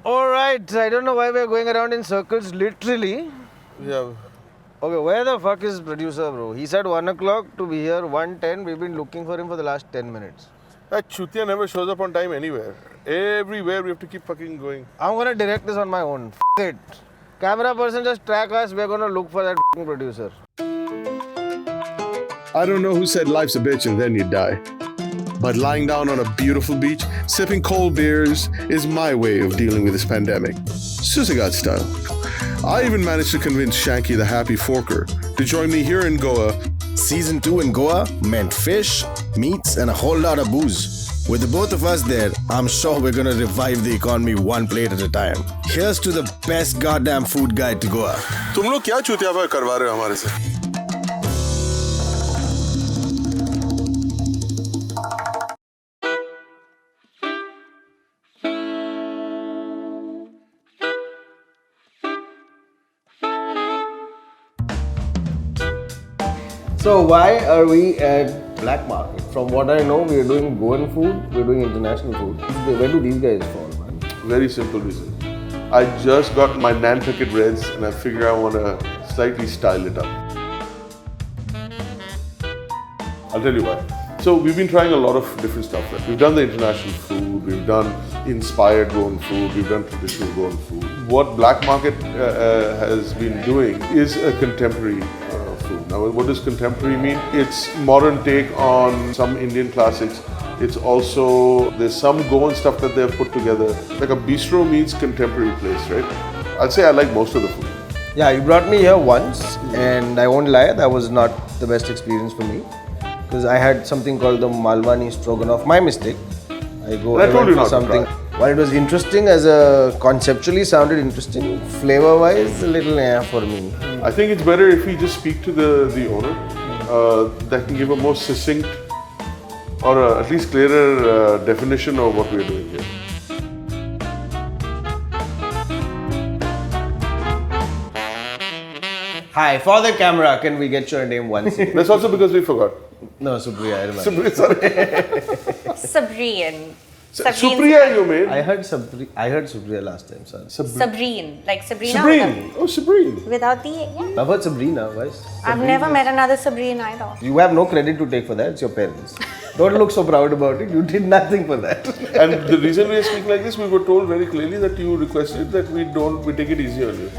Alright, I don't know why we're going around in circles, literally. Yeah. Okay, where the fuck is producer, bro? He said 1 o'clock to be here, 1:10. We've been looking for him for the last 10 minutes. That Chutia never shows up on time anywhere. Everywhere we have to keep fucking going. I'm gonna direct this on my own. It. Camera person, just track us. We're gonna look for that producer. I don't know who said life's a bitch and then you die. But lying down on a beautiful beach, sipping cold beers is my way of dealing with this pandemic. Susagat style. I even managed to convince Shanky the Happy Forker to join me here in Goa. Season 2 in Goa meant fish, meats, and a whole lot of booze. With the both of us there, I'm sure we're gonna revive the economy one plate at a time. Here's to the best goddamn food guide to Goa. तुम लोग क्या चूतिया करवा रहे हो हमारे से? So why are we at Black Market? From what I know, we are doing Goan food, we're doing international food. Where do these guys fall, man? Very simple reason. I just got my Nantucket Reds and I figure I want to slightly style it up. I'll tell you why. So we've been trying a lot of different stuff. Right? We've done the international food, we've done inspired Goan food, we've done traditional Goan food. What Black Market has been doing is a contemporary food. Now, what does contemporary mean? It's modern take on some Indian classics. It's also, there's some Goan stuff that they've put together. Like a bistro means contemporary place, right? I'd say I like most of the food. Yeah, you brought me here once, and I won't lie, that was not the best experience for me. Because I had something called the Malwani Stroganoff. My mistake. I told you went for not to something. try. While it was interesting conceptually sounded interesting, flavor-wise, a little for me. I think it's better if we just speak to the owner. That can give a more succinct or at least clearer definition of what we're doing here. Hi, for the camera, can we get your name once? That's also because we forgot. No, Supriya, I remember. Sabrine. Supriya, you made. I heard Supriya last time, sorry. Sabrine. Like Sabrina. Sabrine. Oh, Sabrine. Without the yeah. I've heard Sabrina, why? I've never met another Sabrine either. You have no credit to take for that, it's your parents. Don't look so proud about it, you did nothing for that. And the reason we are speaking like this, we were told very clearly that you requested that we take it easy on you.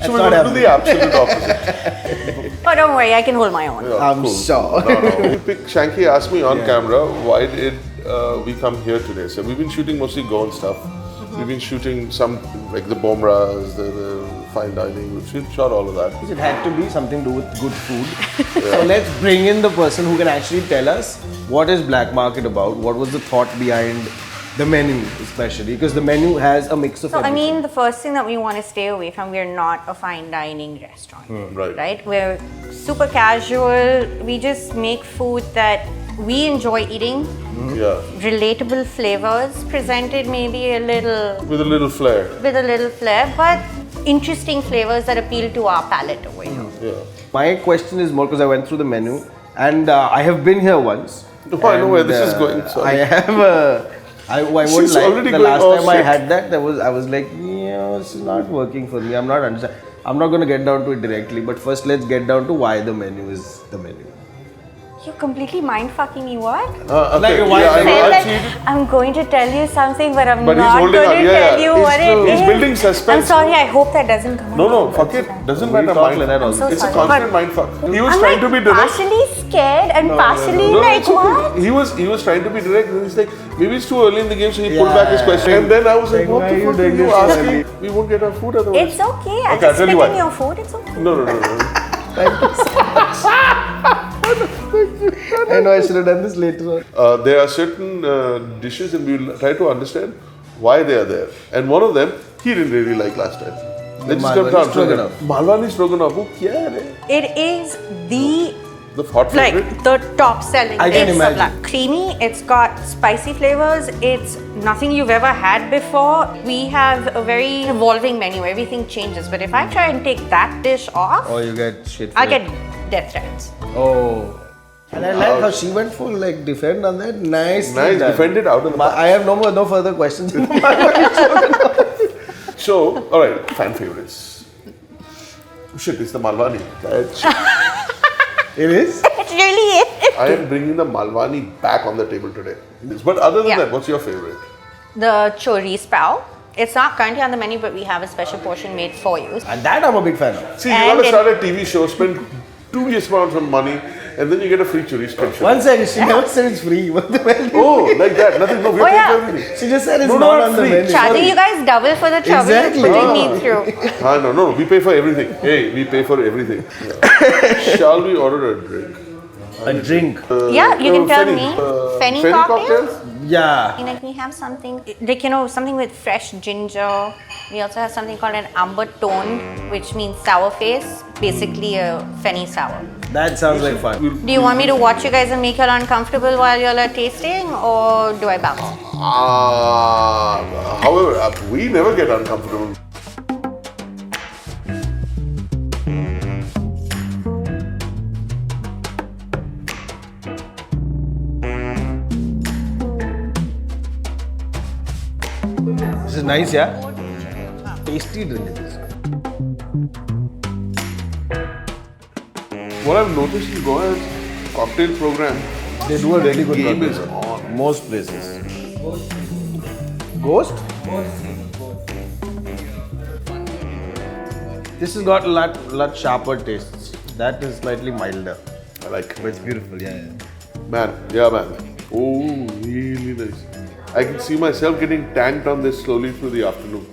So we're going to do the absolute opposite. Oh, don't worry, I can hold my own. Yeah, I'm cool. sure. No. Shanky asked me on camera, why did we come here today? So we've been shooting mostly Goan stuff. We've been shooting some, like the Bomras, the fine dining. We've shot all of that. It had to be something to do with good food. So let's bring in the person who can actually tell us what is Black Market about, what was the thought behind the menu especially, because the menu has a mix of So, I everything. mean, the first thing that we want to stay away from, we're not a fine dining restaurant. Right. Right? We're super casual. We just make food that we enjoy eating. Yeah. Relatable flavors, presented maybe a little With a little flair. but interesting flavors that appeal to our palate over here. Yeah. My question is more because I went through the menu and I have been here once. No, I know where this is And, going. Sorry. I have I won't She's lie. already The going, last "Oh, time I shit." had that, I was like, yeah, this is not working for me. I'm not understanding. I'm not going to get down to it directly, but first let's get down to why the menu is the menu. You're completely mind fucking me, what? Okay. Like, why- yeah, I know. Say I'll that see it. I'm going to tell you something, but I'm But he's not holding going on. to Yeah, tell yeah. you It's what true. it He's is. building suspense. I'm sorry, I hope that doesn't come out. No, fuck it. Doesn't We matter. talk like that also. It's a sorry. constant But- mindfuck. He was I'm trying like to be direct. partially scared and partially No, like it's okay. what? He was trying to be direct, and he's like, maybe it's too early in the game, so he pulled Yeah. back his question. And then I was like, Like, what why the are you fuck are doing you this so asking? early? We won't get our food otherwise. It's okay. I Okay, I'll just tell you spit what. in your food. It's okay. No. I know I should have done this later on. There are certain dishes, and we'll try to understand why they are there. And one of them, he didn't really like last time. Let's just come Malwani down to Stroganoff. it. Malwani Stroganoff. वो क्या है रे? It is the The hot favorite. like the top selling. I can it's imagine. black. Creamy. It's got spicy flavors. It's nothing you've ever had before. We have a very evolving menu. Everything changes. But if I try and take that dish off, Oh, you get shit. I for get it. death threats. Oh. And I like how she went full like defend on that. Nice. Nice, defended out of the box. I have no further questions. So, all right, fan favorites. Shit, it's the Malwani. It is? It really is. I am bringing the Malwani back on the table today. But other than Yeah. that, what's your favorite? The chorizo pao. It's not currently on the menu, but we have a special portion made for you. And that I'm a big fan of. See, you And want to it- start a TV show, spend 2 amounts of money, and then you get a free chorizo special. One second, she never said it's free. What the hell? Oh, like that. Nothing. No, we're Oh, paying yeah. for everything. She just said it's No, not not on the free. menu. Charging you guys double for the trouble Exactly. of putting me through. No, we pay for everything. Hey, we pay for everything. Yeah. Shall we order a drink? A drink. Yeah, you can tell Fenny. me. Fenny Fenny cocktails? Yeah. Like we have something, like something with fresh ginger. We also have something called an amber tone, which means sour face. Basically a Fenny sour. That sounds like fun. Do you want me to watch you guys and make you all uncomfortable while you're tasting, or do I bounce? However, we never get uncomfortable. This is nice, yeah? Tasty drink it is. What I've noticed in Goa is cocktail program. They do a really good game cocktail. is on. Most places. Ghost? This has got a lot sharper tastes. That is slightly milder. I like But it's beautiful, yeah. Man. Oh, really nice. I can see myself getting tanked on this slowly through the afternoon.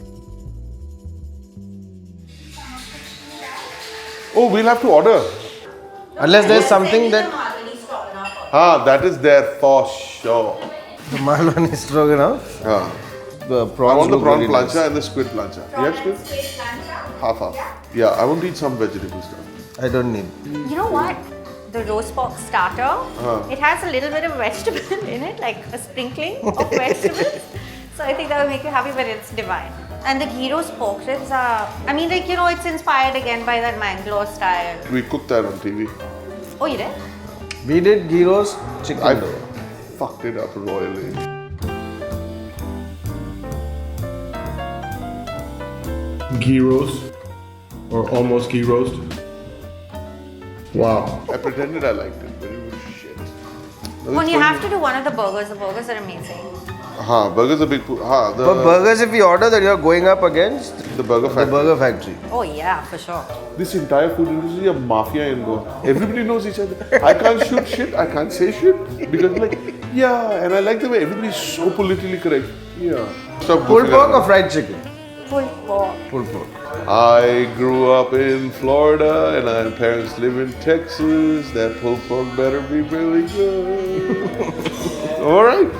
Oh, we'll have to order. Unless there's something that That is there for sure. the Malwani stroganoff, the I prawns want the look prawn really plancha nice. and the squid plancha. You have squid? Half. Yeah, I want to eat some vegetable stuff. I don't need. You know what? The roast pork starter, it has a little bit of vegetable in it, like a sprinkling of vegetables. So I think that will make you happy, but it's divine. And the ghee roast pork ribs are, it's inspired again by that Mangalore style. We cooked that on TV. Oh, you did? We did gyros chicken I dough. fucked it up royally. Ghee roast, or almost ghee roast. Wow. I pretended I liked it, but it was shit. Well, you have to do one of the burgers. The burgers are amazing. Burgers are big. But burgers, if you order that, you're going up against the burger the factory. burger factory. Oh, yeah, for sure. This entire food industry is a mafia in Goa. Everybody knows each other. I can't shoot shit. I can't say shit because and I like the way everybody's so politically correct. Yeah. Stop Pulled goofing pork around. or fried chicken? Pulled pork. Pulled pork. I grew up in Florida and my parents live in Texas. That pulled pork better be really good. All right.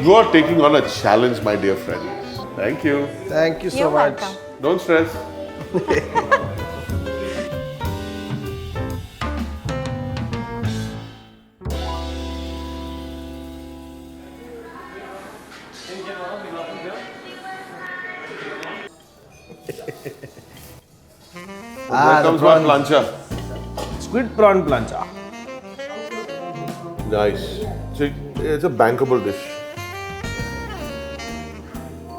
You are taking on a challenge, my dear friends. Thank you. Thank you so You're much. welcome. Don't stress. Here comes my plancha. Squid prawn plancha. Nice. See, it's a bankable dish.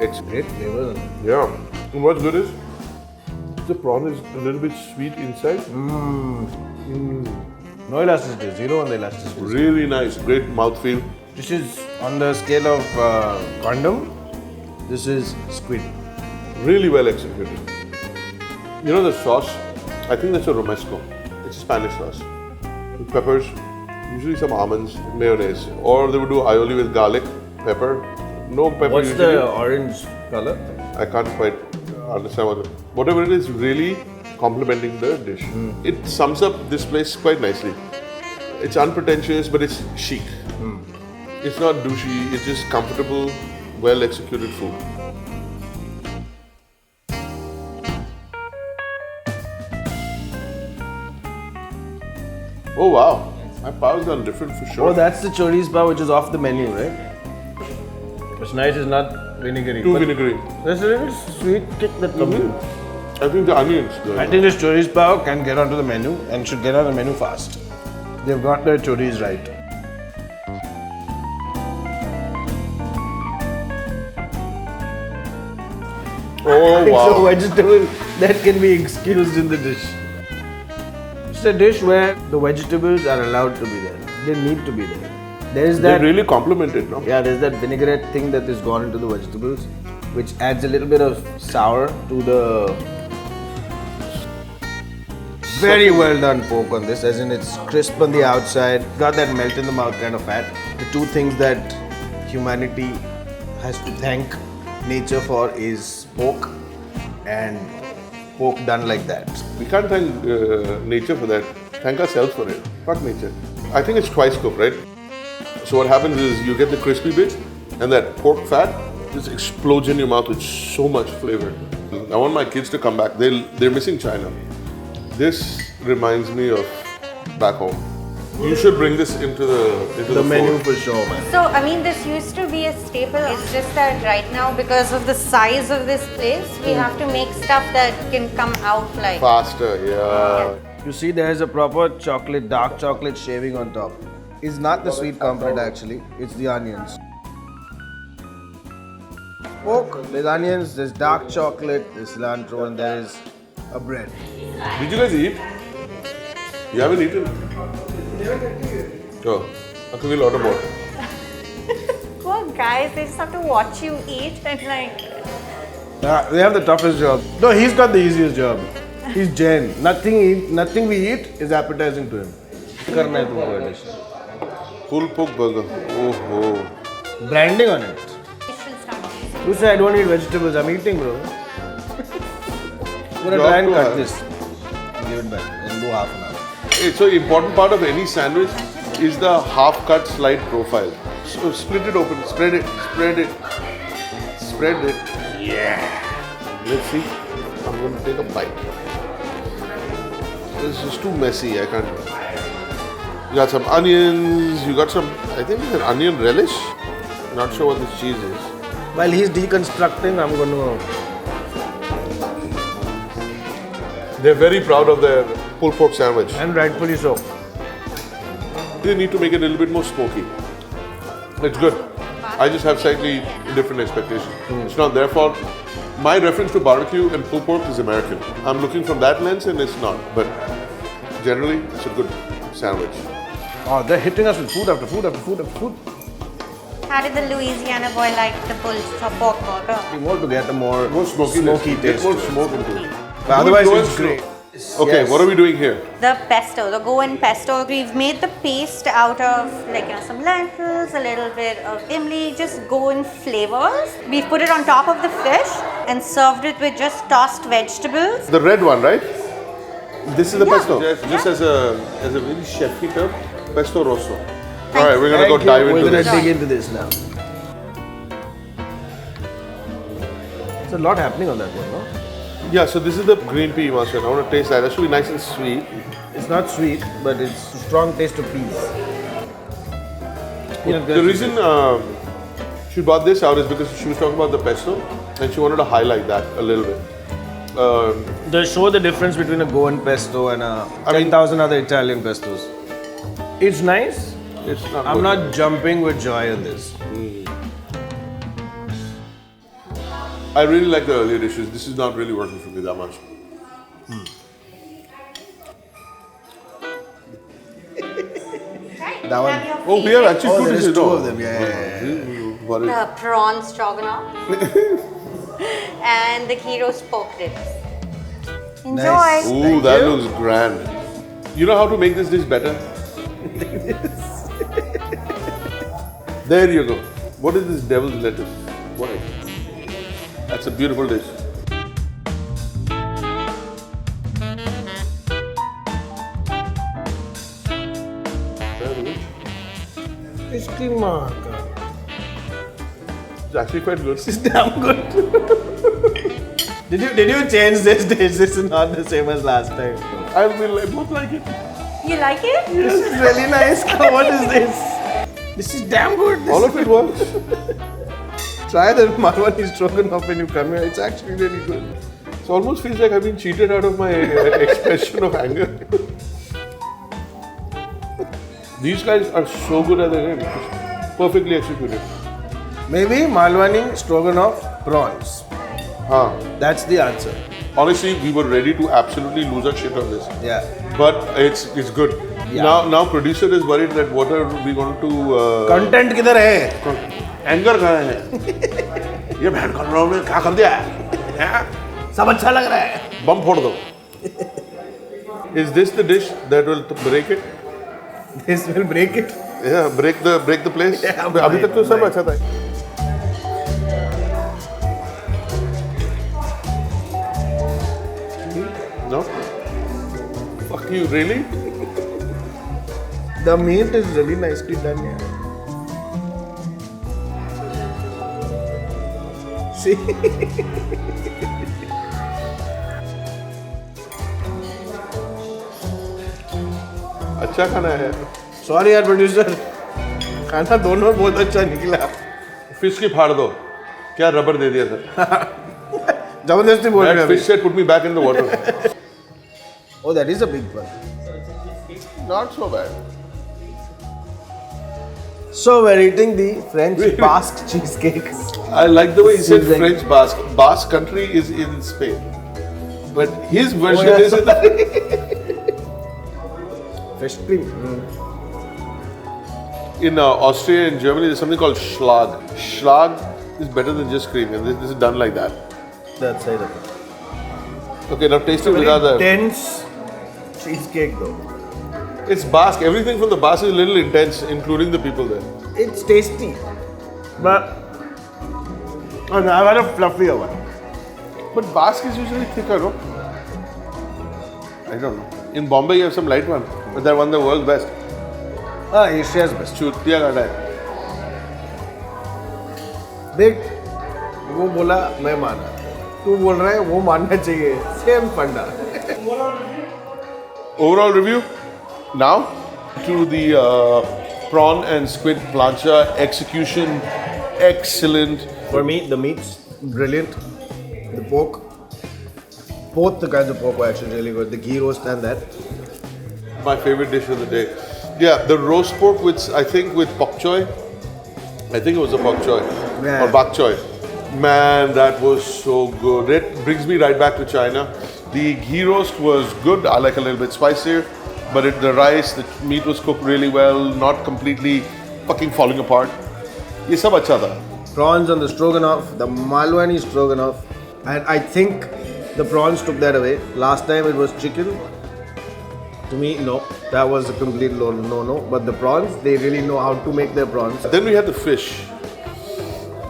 It's Great flavor. yeah. And what's good is the prawn is a little bit sweet inside. No elasticity, zero on the elasticity. Really nice. Great mouthfeel. This is on the scale of condom. This is squid. Really well executed. You know the sauce? I think that's a romesco. It's a Spanish sauce. With peppers, usually some almonds, mayonnaise. Or they would do aioli with garlic, pepper. No pepper What's usually. the orange color? I can't quite understand whatever it is, really complementing the dish. It sums up this place quite nicely. It's unpretentious, but it's chic. It's not douchey. It's just comfortable, well executed food. Oh wow, my pao's done different for sure. Oh, that's the chorizo pao, which is off the menu, right? What's nice is not vinegary. Too but vinegary. There's a little sweet kick that comes in. I think the onions. I think this chorizo pao can get onto the menu and should get on the menu fast. They've got their chorizo right. Oh It's a wow. vegetable that can be excused in the dish. It's a dish where the vegetables are allowed to be there. They need to be there. There is They that really complement it, no? yeah, there's that vinaigrette thing that is gone into the vegetables, which adds a little bit of sour to the very well done pork on this, as in it's crisp on the outside, got that melt in the mouth kind of fat. The two things that humanity has to thank nature for is pork and pork done like that. We can't thank nature for that. Thank ourselves for it. Fuck nature. I think it's twice cooked, right? So what happens is you get the crispy bit and that pork fat just explodes in your mouth with so much flavor. I want my kids to come back. They're missing China. This reminds me of back home. You should bring this into the menu fold. for sure, man. So, I mean, this used to be a staple. It's just that right now, because of the size of this place, we have to make stuff that can come out like. Faster, yeah. You see, there is a proper chocolate, dark chocolate shaving on top. It's not the sweet component actually, it's the onions. Pork, there's onions, there's dark chocolate, there's cilantro, and there is a bread. Did you guys eat? You haven't eaten? Oh, I think we'll order more. Poor guys, they just have to watch you eat and like. They have the toughest job. No, he's got the easiest job. He's Jain. Nothing we eat is appetizing to him. करना है तुमको addition. Pulled pork burger. Oh. Branding on it. We should start. You say I don't eat vegetables. I'm eating, bro. I'm gonna try and cut this. Give it back and do half an hour. So important part of any sandwich is the half cut slide profile. So split it open, spread it. Yeah. Let's see. I'm going to take a bite. This is too messy. I can't. You got some onions. You got some. I think it's an onion relish. Not sure what this cheese is. While he's deconstructing, I'm going to. They're very proud of their pulled pork sandwich. And rightfully so. They need to make it a little bit more smoky. It's good. I just have slightly different expectations. It's not their fault. My reference to barbecue and pulled pork is American. I'm looking from that lens and it's not. But generally, it's a good sandwich. Oh, they're hitting us with food after food after food after food. How did the Louisiana boy like the pulled pork burger? We want to get a more Smoky taste. Get more to it. smoke into it. But otherwise, Do it it's slow. great. Okay, Yes. what are we doing here? The pesto, the Goan pesto. We've made the paste out of some lentils, a little bit of imli, just Goan flavors. We've put it on top of the fish and served it with just tossed vegetables. The red one, right? This is the Yeah. pesto. Just as a very chefy term, pesto rosso. All right, we're gonna Thank go you. dive We're into gonna this. dig into this now. There's a lot happening on that one, no? Yeah, so this is the green pea mustard. I want to taste that. That should be nice and sweet. It's not sweet, but it's a strong taste of peas. The reason she brought this out is because she was talking about the pesto and she wanted to highlight that a little bit. They show the difference between a Goan pesto and a 10,000 other Italian pestos. It's nice. It's not I'm good. not jumping with joy on this. I really like the earlier dishes. This is not really working for me that much. That one. Oh, we have actually two there is dishes. two No. of them. Yeah. What is- The prawn stroganoff and the gyros pork ribs. Enjoy. Nice. Ooh, that looks grand. You know how to make this dish better? There you go. What is this devil's lettuce? What? That's a beautiful dish. It's actually quite good. It's damn good. Did you change this dish? This is not the same as last time. I both like it. You like it? This is really nice. What is this? This is damn good. All of it works. Try the Malwani stroganoff when you come here. It's actually really good. It almost feels like I've been cheated out of my expression of anger. These guys are so good at their game. It's perfectly executed. Maybe Malwani stroganoff prawns. Huh. That's the answer. Honestly, we were ready to absolutely lose our shit on this. Yeah. But it's good. Yeah. Now producer is worried that what are we going to Content किधर है? anger कहाँ है? ये बहन कर रहा हूँ मैं क्या कर दिया है? सब अच्छा लग रहा है. बम फोड़ दो. Is this the dish that will break it? This will break it. Yeah, break the place. Yeah, अभी तक तो सब अच्छा था. No? Fuck you, really? The meat is really nicely done here. See? अच्छा खाना है. Sorry यार producer. खाना दोनों बहुत अच्छा निकला. फिश की फाड़ दो. क्या रबर दे दिया था? जबरदस्ती बोल रहे That हैं fish said put me back in the water. Oh, that is a big one. Not so bad. So we're eating the French Basque cheesecake. I like the way he said Seems like- French Basque. Basque country is in Spain. But his version yeah. is in Fresh cream. Austria and Germany. There's something called Schlag. Schlag is better than just cream, and this is done like that. That side of it. Okay, now taste it Very without that. dense cheesecake though. It's Basque. Everything from the Basque is a little intense, including the people there. It's tasty. But I've had a fluffier one. But Basque is usually thicker, no? I don't know. In Bombay, you have some light one, but that one the world's best. Asia's best. Chutiya gada hai. देख वो बोला मैं माना तू बोल रहा है वो मानना चाहिए सेम फंडा. Overall review. Now to the prawn and squid plancha execution, excellent. For me, the meat's brilliant. The pork, both the kinds of pork were actually really good. The ghee roast and that. My favorite dish of the day. Yeah, the roast pork with I think with bok choy. I think it was a bok choy Yeah. or bak choy. Man, that was so good. It brings me right back to China. The ghee roast was good. I like a little bit spicier, but the rice, the meat was cooked really well, not completely fucking falling apart. ये सब अच्छा था. Prawns on the stroganoff, the Malwani stroganoff, and I think the prawns took that away. Last time it was chicken. To me, no, that was a complete no-no. But the prawns, they really know how to make their prawns. Then we had the fish.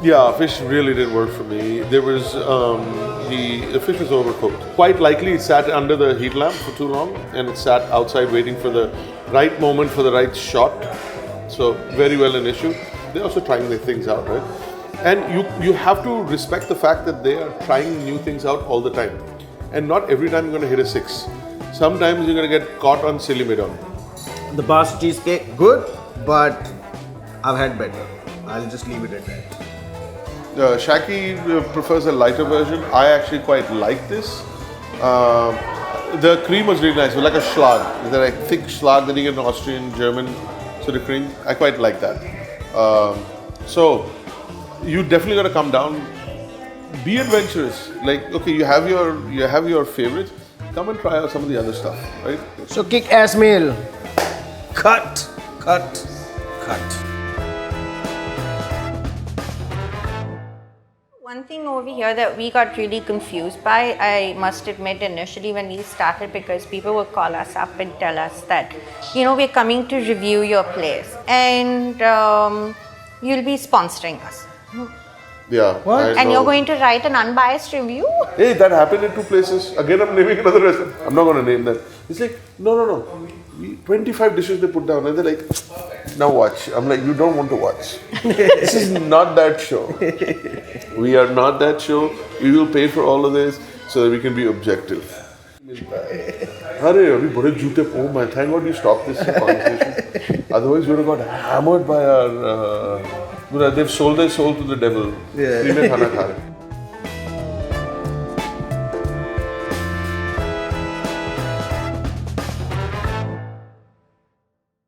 Yeah, fish really didn't work for me. There was the fish was overcooked. Quite likely it sat under the heat lamp for too long, and it sat outside waiting for the right moment for the right shot. So very well an issue. They're also trying their things out, right? And you have to respect the fact that they are trying new things out all the time, and not every time you're going to hit a 6. Sometimes you're going to get caught on silly midon. The Basque cheesecake, good, but I've had better. I'll just leave it at that. Shaki prefers a lighter version. I actually quite like this. The cream was really nice. It was like a schlag. It's like thick schlag that you get in Austrian, German sort of cream. I quite like that. So you definitely got to come down. Be adventurous. Like, okay, you have your favorites. Come and try out some of the other stuff, right? So kick-ass meal. Cut. One thing over here that we got really confused by, I must admit initially when we started, because people would call us up and tell us that, we're coming to review your place and you'll be sponsoring us. Yeah. What? I And know. you're going to write an unbiased review? Hey, that happened in 2 places. Again, I'm naming another restaurant. I'm not going to name them. It's like, no. 25 dishes they put down, and they're like, now watch. I'm like, you don't want to watch. This is not that show. We are not that show. We will pay for all of this so that we can be objective. Arey, abhi bade jute. Oh my, thank God you stopped this conversation. Otherwise, we would have got hammered by our. They've sold their soul to the devil. Yeah. Free mein khana kha rahe.